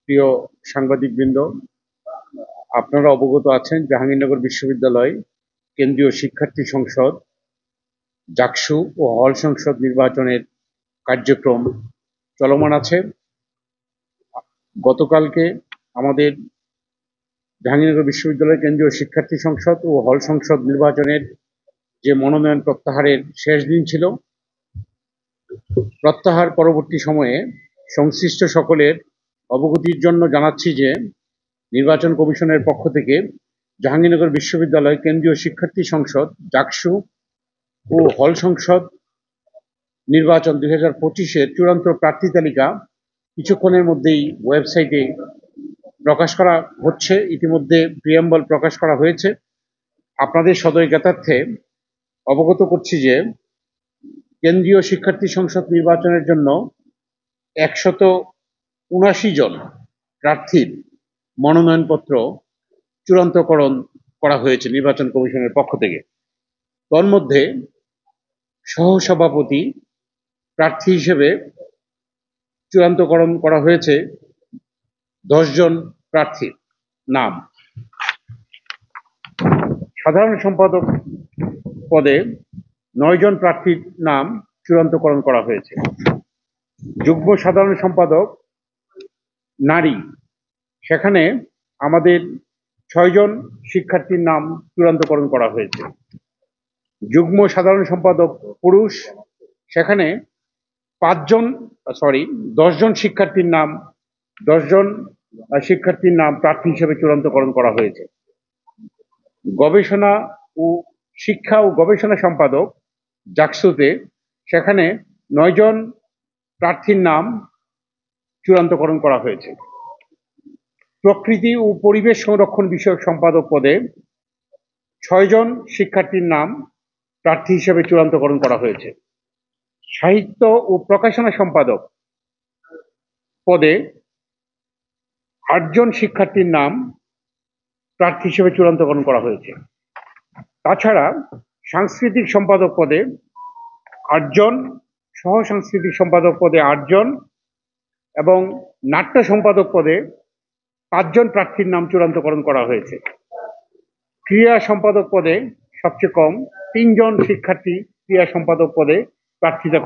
প্রিয় সাংবাদিকবৃন্দ, আপনারা অবগত আছেন জাহাঙ্গীরনগর বিশ্ববিদ্যালয় কেন্দ্রীয় শিক্ষার্থী সংসদ, জাকসু ও হল সংসদ নির্বাচনের কার্যক্রম চলমান আছে। গতকালকে আমাদের জাহাঙ্গীরনগর বিশ্ববিদ্যালয় কেন্দ্রীয় শিক্ষার্থী সংসদ ও হল সংসদ নির্বাচনের যে মনোনয়ন প্রত্যাহারের শেষ দিন ছিল, প্রত্যাহার পরবর্তী সময়ে সংশ্লিষ্ট সকলের অবগতির জন্য জানাচ্ছি যে নির্বাচন কমিশনের পক্ষ থেকে জাহাঙ্গীরনগর বিশ্ববিদ্যালয় কেন্দ্রীয় শিক্ষার্থী সংসদ, জাকসু ও হল সংসদ নির্বাচন 2025-এর চূড়ান্ত প্রার্থী তালিকা কিছুক্ষণের মধ্যেই ওয়েবসাইটে প্রকাশ করা হচ্ছে। ইতিমধ্যে প্রিয়াম্বল প্রকাশ করা হয়েছে। আপনাদের সদয় জ্ঞাতার্থে অবগত করছি যে কেন্দ্রীয় শিক্ষার্থী সংসদ নির্বাচনের জন্য 179 জন প্রার্থীর মনোনয়নপত্র চূড়ান্তকরণ করা হয়েছে নির্বাচন কমিশনের পক্ষ থেকে। তন্মধ্যে সহসভাপতি প্রার্থী হিসেবে চূড়ান্তকরণ করা হয়েছে 10 জন প্রার্থীর নাম। সাধারণ সম্পাদক পদে 9 জন প্রার্থীর নাম চূড়ান্তকরণ করা হয়েছে। যুগ্ম সাধারণ সম্পাদক নারী, সেখানে আমাদের 6 জন শিক্ষার্থীর নাম চূড়ান্তকরণ করা হয়েছে। যুগ্ম সাধারণ সম্পাদক পুরুষ, সেখানে 10 জন শিক্ষার্থীর নাম প্রার্থী হিসেবে চূড়ান্তকরণ করা হয়েছে। গবেষণা ও শিক্ষা ও গবেষণা সম্পাদক জাকসুতে, সেখানে 9 জন প্রার্থীর নাম চূড়ান্তকরণ করা হয়েছে। প্রকৃতি ও পরিবেশ সংরক্ষণ বিষয়ক সম্পাদক পদে 6 জন শিক্ষার্থীর নাম প্রার্থী হিসেবে চূড়ান্তকরণ করা হয়েছে। সাহিত্য ও প্রকাশনা সম্পাদক পদে 8 জন শিক্ষার্থীর নাম প্রার্থী হিসেবে চূড়ান্তকরণ করা হয়েছে। তাছাড়া সাংস্কৃতিক সম্পাদক পদে 8 জন, সহ সাংস্কৃতিক সম্পাদক পদে 8 জন এবং নাট্য সম্পাদক পদে 5 জন প্রার্থীর নাম চূড়ান্তকরণ করা হয়েছে। ক্রীড়া সম্পাদক পদে সবচেয়ে কম 3 জন শিক্ষার্থী ক্রীড়া সম্পাদক পদে প্রার্থিতা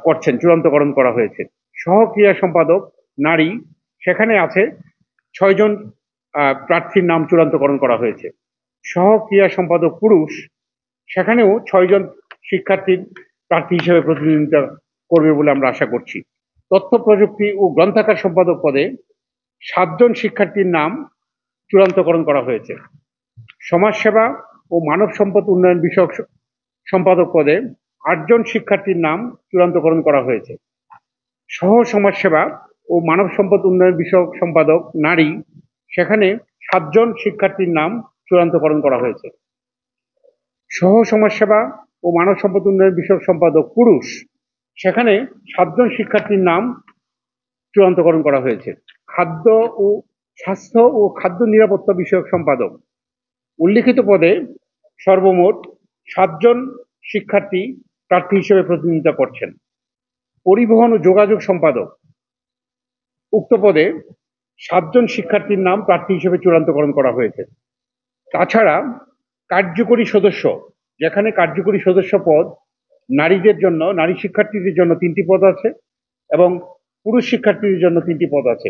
করছেন, চূড়ান্তকরণ করা হয়েছে। সহ ক্রীড়া সম্পাদক নারী, সেখানে আছে 6 জন প্রার্থীর নাম চূড়ান্তকরণ করা হয়েছে। সহ ক্রীড়া সম্পাদক পুরুষ, সেখানেও 6 জন শিক্ষার্থীর প্রার্থী হিসেবে প্রতিদ্বন্দ্বিতা করবে বলে আমরা আশা করছি। তথ্য প্রযুক্তি ও গ্রন্থাগার সম্পাদক পদে 7 জন শিক্ষার্থীর নাম চূড়ান্তকরণ করা হয়েছে। সমাজসেবা ও মানব সম্পদ উন্নয়ন বিষয়ক সম্পাদক পদে 8 জন শিক্ষার্থীর নাম চূড়ান্তকরণ করা হয়েছে। সহ সমাজসেবা ও মানব সম্পদ উন্নয়ন বিষয়ক সম্পাদক নারী, সেখানে 7 জন শিক্ষার্থীর নাম চূড়ান্তকরণ করা হয়েছে। সহ সমাজসেবা ও মানব সম্পদ উন্নয়ন বিষয়ক সম্পাদক পুরুষ, সেখানে 7 জন শিক্ষার্থীর নাম চূড়ান্তকরণ করা হয়েছে। খাদ্য ও স্বাস্থ্য ও খাদ্য নিরাপত্তা বিষয়ক সম্পাদক, উল্লিখিত পদে সর্বমোট 7 জন শিক্ষার্থী প্রার্থী হিসেবে প্রতিদ্বন্দ্বিতা করছেন। পরিবহন ও যোগাযোগ সম্পাদক, উক্ত পদে 7 জন শিক্ষার্থীর নাম প্রার্থী হিসেবে চূড়ান্তকরণ করা হয়েছে। তাছাড়া কার্যকরী সদস্য, যেখানে কার্যকরী সদস্য পদ নারীদের জন্য, নারী শিক্ষার্থীদের জন্য 3টি পদ আছে এবং পুরুষ শিক্ষার্থীদের জন্য 3টি পদ আছে।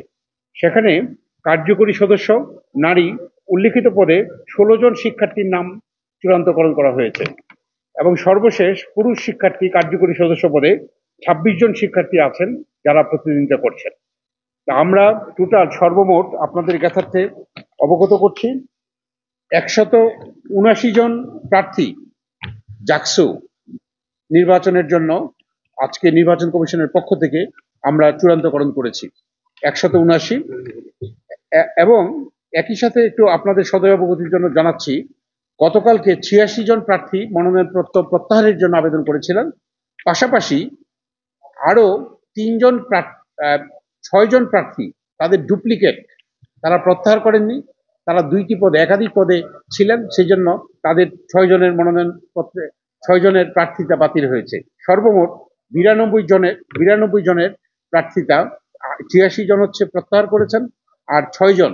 সেখানে কার্যকরী সদস্য নারী উল্লিখিত পদে 16 জন শিক্ষার্থীর নাম চূড়ান্তকরণ করা হয়েছে এবং সর্বশেষ পুরুষ শিক্ষার্থী কার্যকরী সদস্য পদে 26 জন শিক্ষার্থী আছেন যারা প্রতিদ্বন্দ্বিতা করছেন। তা আমরা টোটাল সর্বমোট আপনাদের জ্ঞাতার্থে অবগত করছি 179 জন প্রার্থী জাকসু নির্বাচনের জন্য আজকে নির্বাচন কমিশনের পক্ষ থেকে আমরা চূড়ান্তকরণ করেছি 179। এবং একই সাথে একটু আপনাদের সদয় অবগতির জন্য জানাচ্ছি, গতকালকে 86 জন প্রার্থী মনোনয়নপত্র প্রত্যাহারের জন্য আবেদন করেছিলেন। পাশাপাশি আরো 6 জন প্রার্থী তাদের ডুপ্লিকেট তারা প্রত্যাহার করেননি। তারা 2টি পদে, একাধিক পদে ছিলেন, সেই জন্য তাদের 6 জনের মনোনয়নপত্রে 6 জনের প্রার্থিতা বাতিল হয়েছে। সর্বমোট 92 জনের প্রার্থিতা ৮৬ জন হচ্ছে প্রত্যাহার করেছেন, আর ৬ জন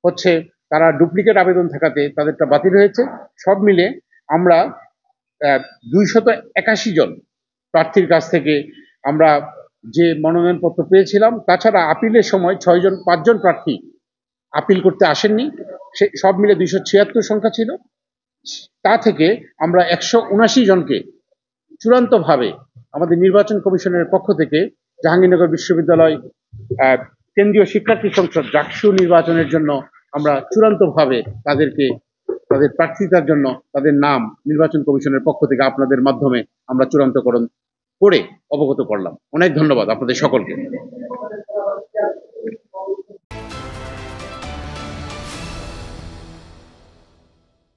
হচ্ছে তারা ডুপ্লিকেট আবেদন থাকাতে তাদেরটা বাতিল হয়েছে। সব মিলে আমরা ২৮১ জন প্রার্থীর কাছ থেকে আমরা যে মনোনয়নপত্র পেয়েছিলাম, তাছাড়া আপিলের সময় ৫ জন প্রার্থী আপিল করতে আসেননি, সে সব মিলে ২৭৬ সংখ্যা ছিল। তা থেকে আমরা ১৭৯ জনকে চূড়ান্তভাবে আমাদের নির্বাচন কমিশনের পক্ষ থেকে জাহাঙ্গীরনগর বিশ্ববিদ্যালয় কেন্দ্রীয় শিক্ষার্থী সংসদ জাকসু নির্বাচনের জন্য আমরা চূড়ান্তভাবে তাদের প্রার্থিতার জন্য তাদের নাম নির্বাচন কমিশনের পক্ষ থেকে আপনাদের মাধ্যমে আমরা চূড়ান্তকরণ করে অবগত করলাম। অনেক ধন্যবাদ আপনাদের সকলকে।